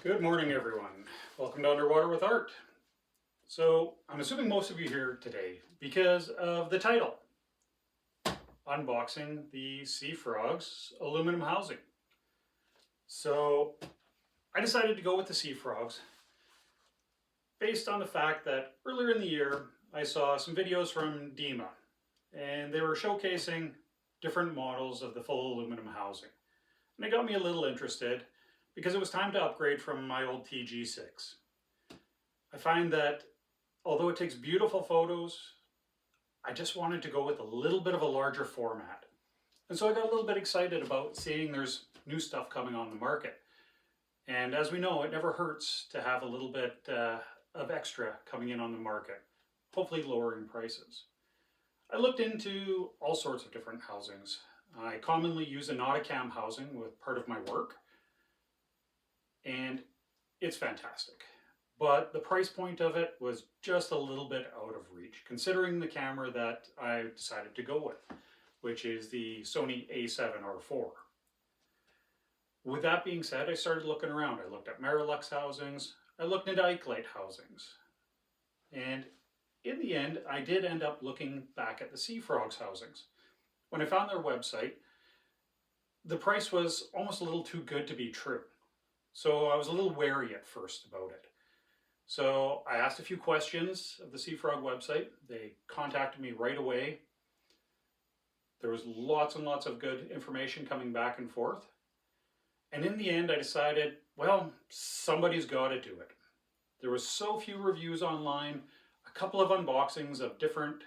Good morning, everyone. Welcome to Underwater with Art. So, I'm assuming most of you here today because of the title, unboxing the Seafrogs aluminum housing. So, I decided to go with the Seafrogs based on the fact that earlier in the year I saw some videos from Dima and they were showcasing different models of the full aluminum housing. And it got me a little interested because it was time to upgrade from my old TG6. I find that although it takes beautiful photos, I just wanted to go with a little bit of a larger format. And so I got a little bit excited about seeing there's new stuff coming on the market. And as we know, it never hurts to have a little bit of extra coming in on the market, hopefully lowering prices. I looked into all sorts of different housings. I commonly use a Nauticam housing with part of my work, and it's fantastic. But the price point of it was just a little bit out of reach, considering the camera that I decided to go with, which is the Sony A7R IV. With that being said, I started looking around. I looked at Marelux housings, I looked into Ikelite housings, and in the end, I did end up looking back at the Seafrogs housings. When I found their website, the price was almost a little too good to be true. So I was a little wary at first about it. So I asked a few questions of the Seafrog website. They contacted me right away. There was lots and lots of good information coming back and forth. And in the end, I decided, well, somebody's got to do it. There was so few reviews online, a couple of unboxings of different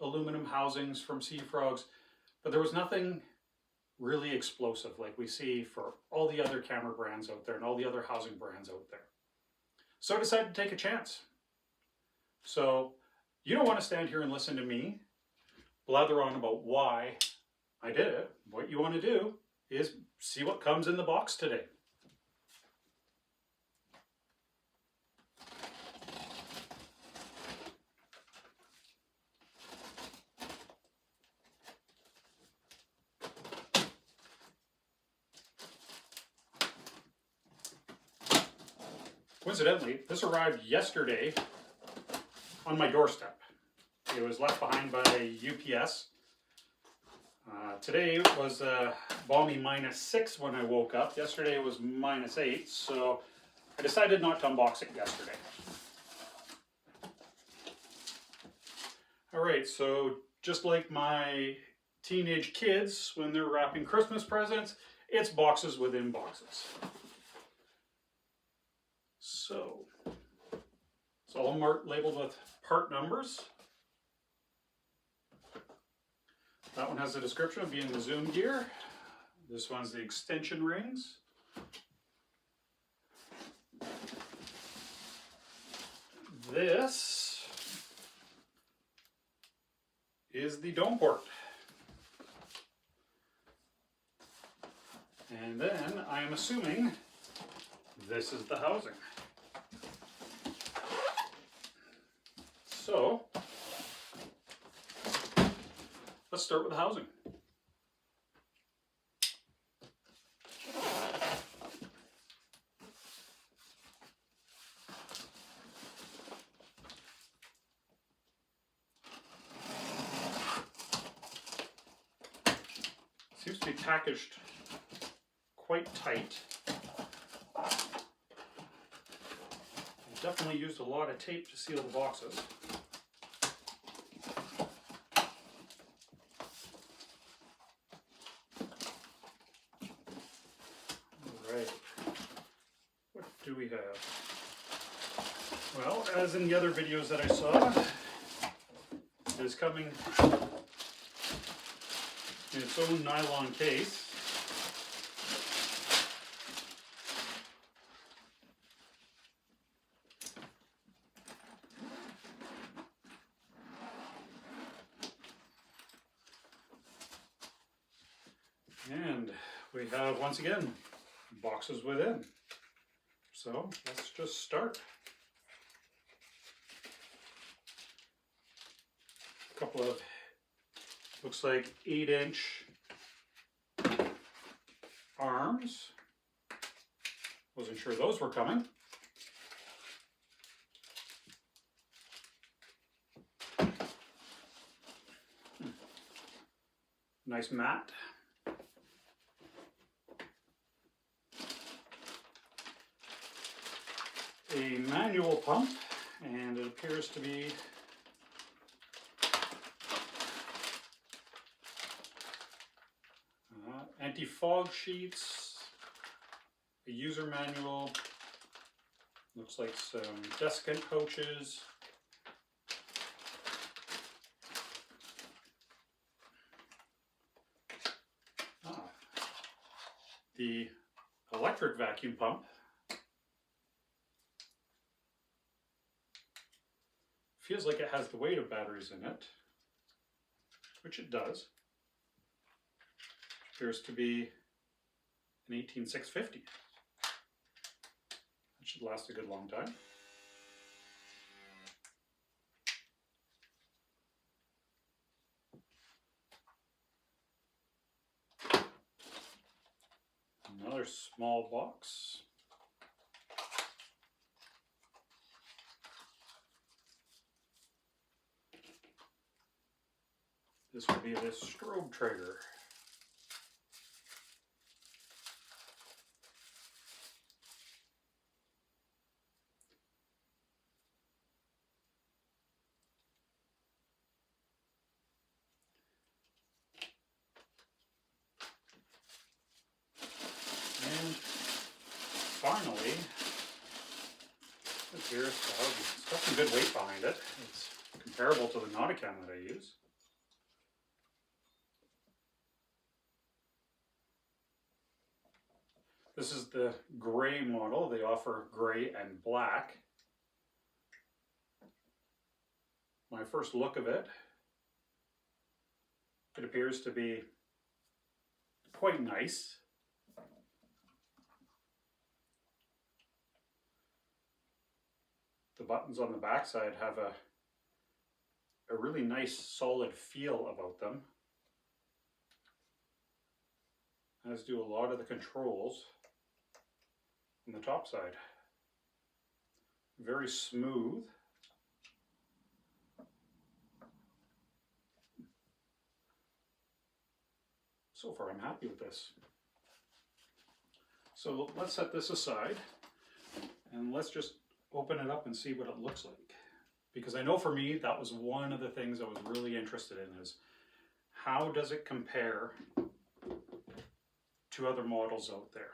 aluminum housings from Seafrogs, but there was nothing really explosive like we see for all the other camera brands out there and all the other housing brands out there. So I decided to take a chance. So you don't want to stand here and listen to me blather on about why I did it. What you want to do is see what comes in the box today. Coincidentally, this arrived yesterday on my doorstep. It was left behind by UPS. Today was balmy -6 when I woke up. Yesterday was -8, so I decided not to unbox it yesterday. Alright, so just like my teenage kids when they're wrapping Christmas presents, it's boxes within boxes. So, it's all labeled with part numbers. That one has a description of being the zoom gear. This one's the extension rings. This is the dome port. And then I am assuming this is the housing. So, let's start with the housing. Seems to be packaged quite tight. Definitely used a lot of tape to seal the boxes. Alright, what do we have? Well, as in the other videos that I saw, it is coming in its own nylon case. And we have, once again, boxes within. So let's just start. A couple of, looks like 8-inch arms Wasn't sure those were coming. Nice mat. A manual pump, and it appears to be anti-fog sheets, a user manual, looks like some desiccant pouches, the electric vacuum pump, feels like it has the weight of batteries in it, which it does. Appears to be an 18650. That should last a good long time. Another small box. This would be this strobe trigger. And finally, here's it's got some good weight behind it. It's comparable to the Nauticam that I use. This is the gray model. They offer gray and black. My first look of it, it appears to be quite nice. The buttons on the backside have a really nice solid feel about them, as do a lot of the controls on the top side. Very smooth. So far I'm happy with this. So let's set this aside and let's just open it up and see what it looks like. Because I know for me that was one of the things I was really interested in, is how does it compare to other models out there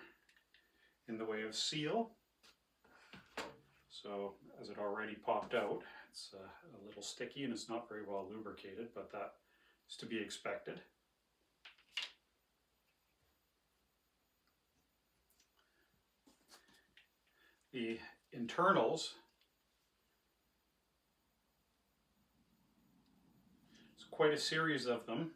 in the way of seal. So as it already popped out, it's a little sticky and it's not very well lubricated, but that is to be expected. The internals, it's quite a series of them.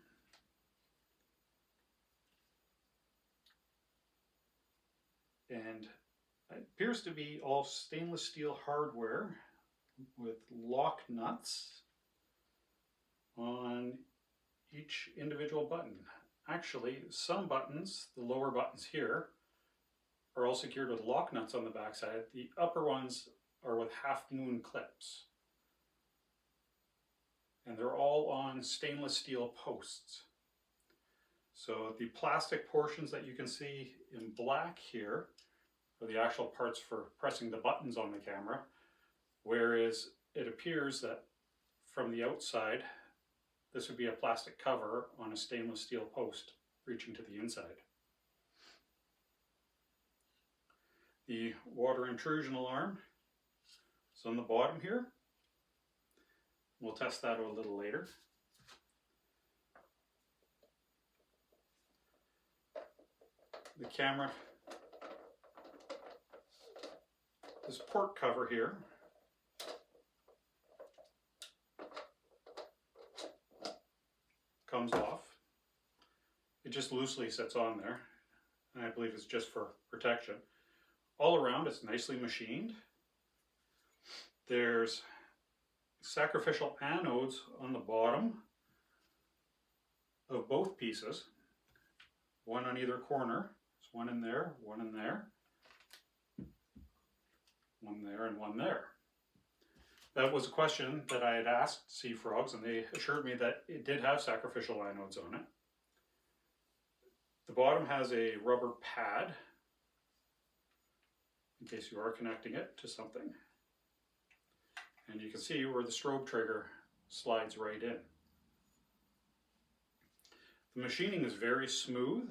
And it appears to be all stainless steel hardware with lock nuts on each individual button. Actually, some buttons, the lower buttons here, are all secured with lock nuts on the backside. The upper ones are with half moon clips. And they're all on stainless steel posts. So the plastic portions that you can see in black here are the actual parts for pressing the buttons on the camera, whereas it appears that from the outside, this would be a plastic cover on a stainless steel post reaching to the inside. The water intrusion alarm is on the bottom here. We'll test that a little later. The camera, this port cover here, comes off. It just loosely sits on there, and I believe it's just for protection. All around, it's nicely machined. There's sacrificial anodes on the bottom of both pieces, one on either corner. There's one in there, one in there. one there and one there. That was a question that I had asked Seafrogs, and they assured me that it did have sacrificial anodes on it. The bottom has a rubber pad in case you are connecting it to something. And you can see where the strobe trigger slides right in. The machining is very smooth,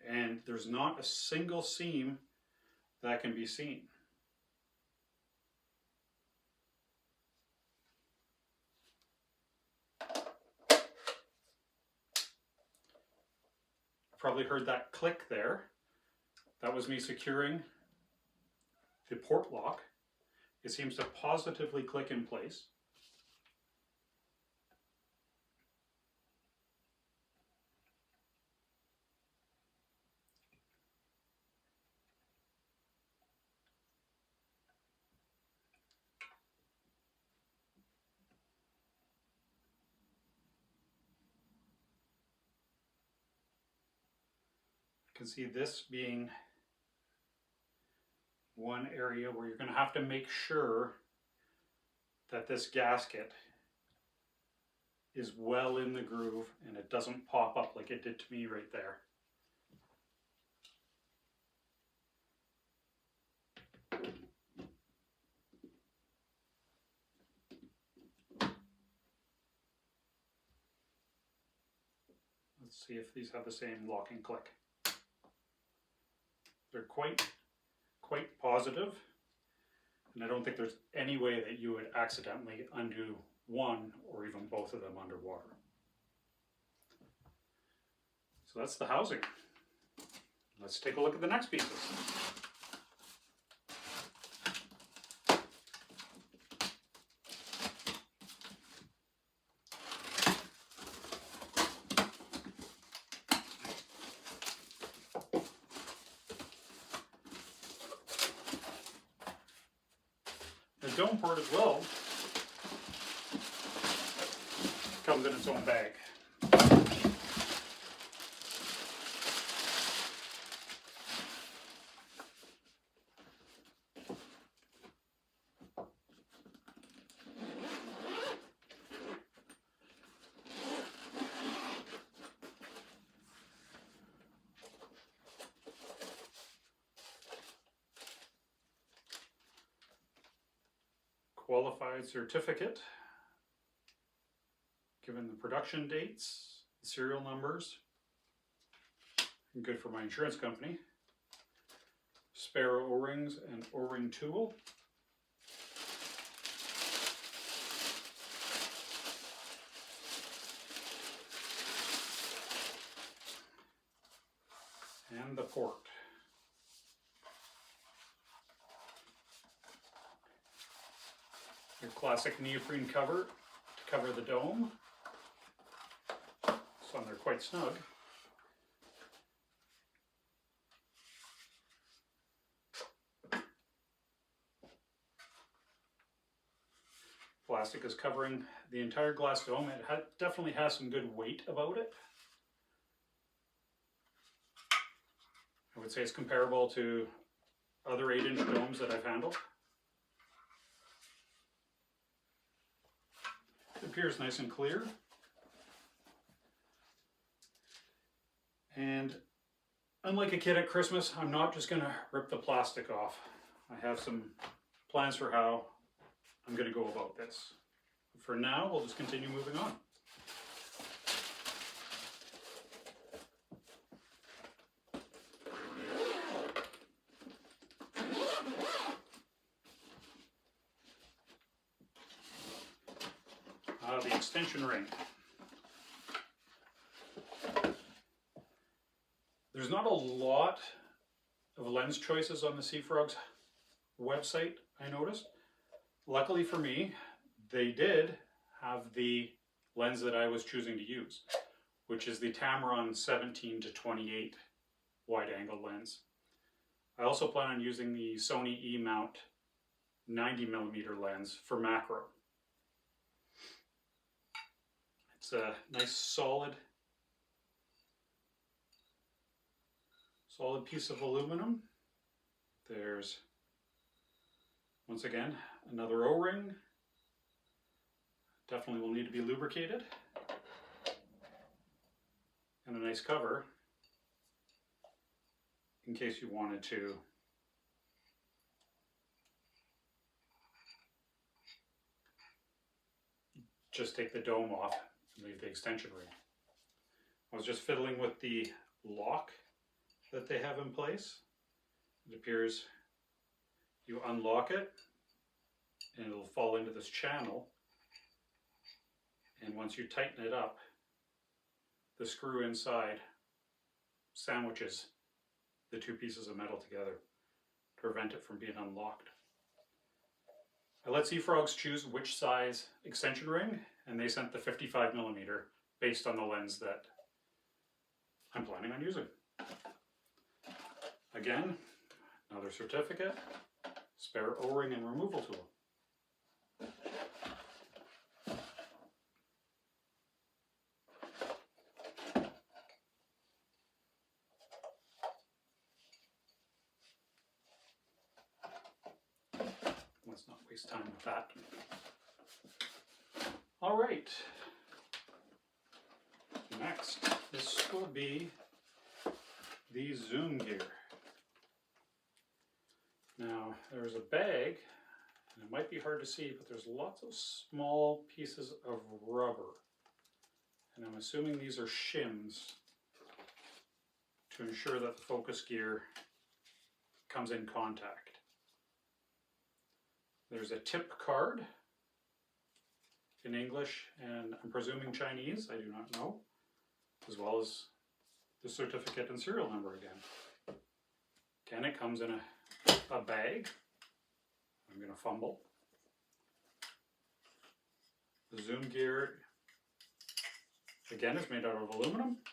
and there's not a single seam that can be seen. Probably heard that click there. That was me securing the port lock. It seems to positively click in place. You can see this being one area where you're going to have to make sure that this gasket is well in the groove and it doesn't pop up like it did to me right there. Let's see if these have the same locking click. They're quite positive, and I don't think there's any way that you would accidentally undo one or even both of them underwater. So that's the housing. Let's take a look at the next pieces. The dome port as well comes in its own bag. Qualified certificate, given the production dates, the serial numbers, and good for my insurance company. Spare O-rings and O-ring tool. And the port. Your classic neoprene cover to cover the dome, so they're quite snug. Plastic is covering the entire glass dome. It definitely has some good weight about it. I would say it's comparable to other 8-inch domes that I've handled. It appears nice and clear. And unlike a kid at Christmas, I'm not just going to rip the plastic off. I have some plans for how I'm going to go about this. For now, we'll just continue moving on. The extension ring. There's not a lot of lens choices on the Seafrogs website, I noticed. Luckily for me, they did have the lens that I was choosing to use, which is the Tamron 17-28 wide-angle lens. I also plan on using the Sony E-mount 90mm lens for macro. It's a nice solid piece of aluminum. There's Once again, another O-ring. Definitely will need to be lubricated. And a nice cover in case you wanted to just take the dome off and leave the extension ring. I was just fiddling with the lock that they have in place. It appears you unlock it and it'll fall into this channel, and once you tighten it up, the screw inside sandwiches the two pieces of metal together to prevent it from being unlocked. I let Seafrogs choose which size extension ring, and they sent the 55mm based on the lens that I'm planning on using. Again, another certificate, spare O-ring and removal tool. Let's not waste time with that. All right. Next, this will be the zoom gear. Now, there's a bag, and it might be hard to see, but there's lots of small pieces of rubber. And I'm assuming these are shims to ensure that the focus gear comes in contact. There's a tip card in English and I'm presuming Chinese, I do not know, as well as the certificate and serial number again. Again, it comes in a bag. I'm going to fumble. The zoom gear, again, is made out of aluminum.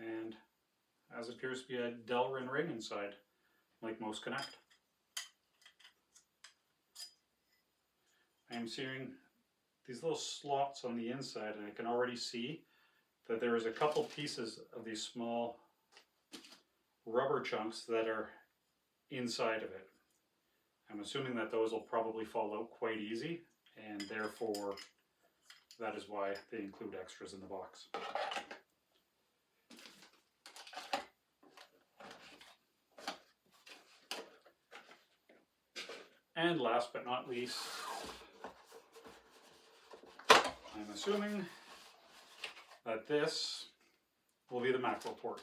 And as appears to be a Delrin ring inside, like most Connect. I am seeing these little slots on the inside, and I can already see that there is a couple pieces of these small rubber chunks that are inside of it. I'm assuming that those will probably fall out quite easy, and therefore that is why they include extras in the box. And last but not least, I'm assuming that this will be the macro port.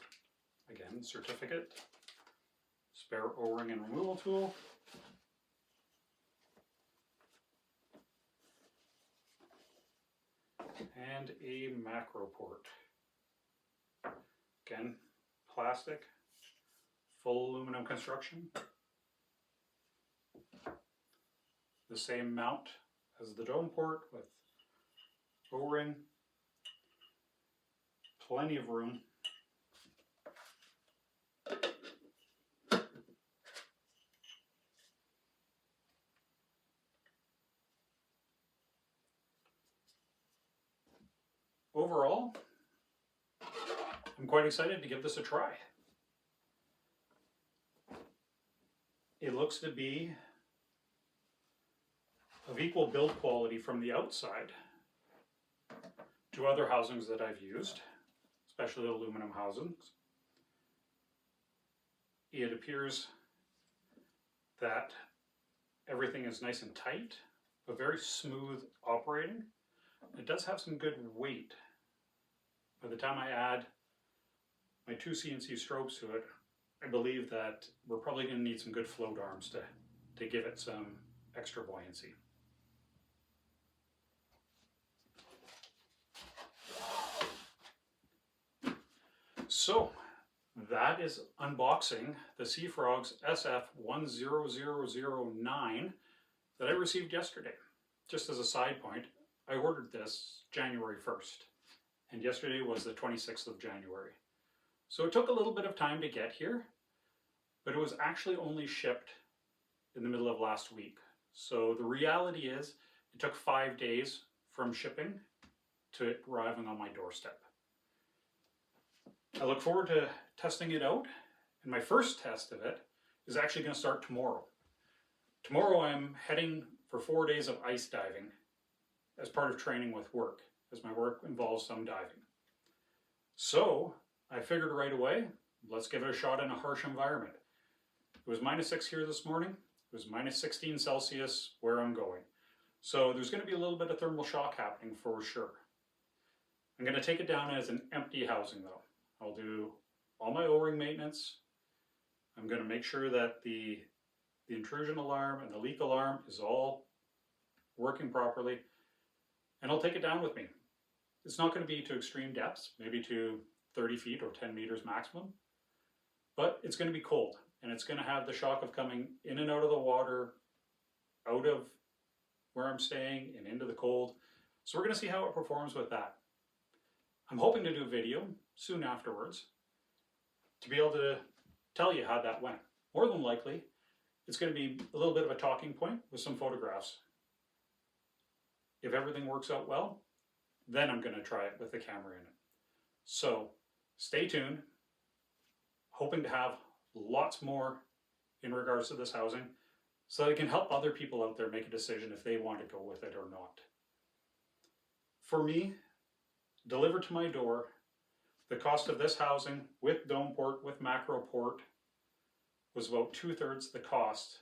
Again, certificate, spare O-ring and removal tool, and a macro port. Again, plastic, full aluminum construction. The same mount as the dome port with O-ring, plenty of room. Overall, I'm quite excited to give this a try. It looks to be of equal build quality from the outside to other housings that I've used, especially aluminum housings. It appears that everything is nice and tight, but very smooth operating. It does have some good weight. By the time I add my 2 CNC strobes to it, I believe that we're probably going to need some good float arms to give it some extra buoyancy. So that is unboxing the Seafrogs SF10009 that I received yesterday. Just as a side point, I ordered this January 1st, and yesterday was the 26th of January. So it took a little bit of time to get here, but it was actually only shipped in the middle of last week. So the reality is it took 5 days from shipping to it arriving on my doorstep. I look forward to testing it out, and my first test of it is actually going to start tomorrow. Tomorrow I'm heading for 4 days of ice diving as part of training with work, as my work involves some diving. So I figured right away, let's give it a shot in a harsh environment. It was -6 here this morning. It was -16 Celsius where I'm going. So there's going to be a little bit of thermal shock happening for sure. I'm going to take it down as an empty housing though. I'll do all my O-ring maintenance. I'm going to make sure that the intrusion alarm and the leak alarm is all working properly, and I'll take it down with me. It's not going to be to extreme depths, maybe to 30 feet or 10 meters maximum, but it's going to be cold, and it's going to have the shock of coming in and out of the water, out of where I'm staying and into the cold. So we're going to see how it performs with that. I'm hoping to do a video soon afterwards to be able to tell you how that went. More than likely, it's going to be a little bit of a talking point with some photographs. If everything works out well, then I'm going to try it with the camera in it. So stay tuned. Hoping to have lots more in regards to this housing so that it can help other people out there make a decision if they want to go with it or not. For me, delivered to my door, the cost of this housing with dome port, with macro port, was about 2/3 the cost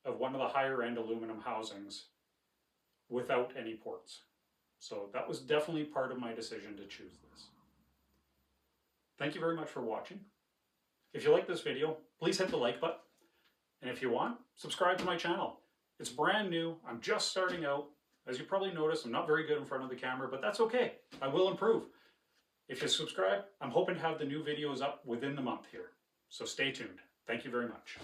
of one of the higher end aluminum housings without any ports. So that was definitely part of my decision to choose this. Thank you very much for watching. If you like this video, please hit the like button. And if you want, subscribe to my channel. It's brand new. I'm just starting out. As you probably noticed, I'm not very good in front of the camera, but that's okay. I will improve. If you subscribe, I'm hoping to have the new videos up within the month here. So stay tuned. Thank you very much.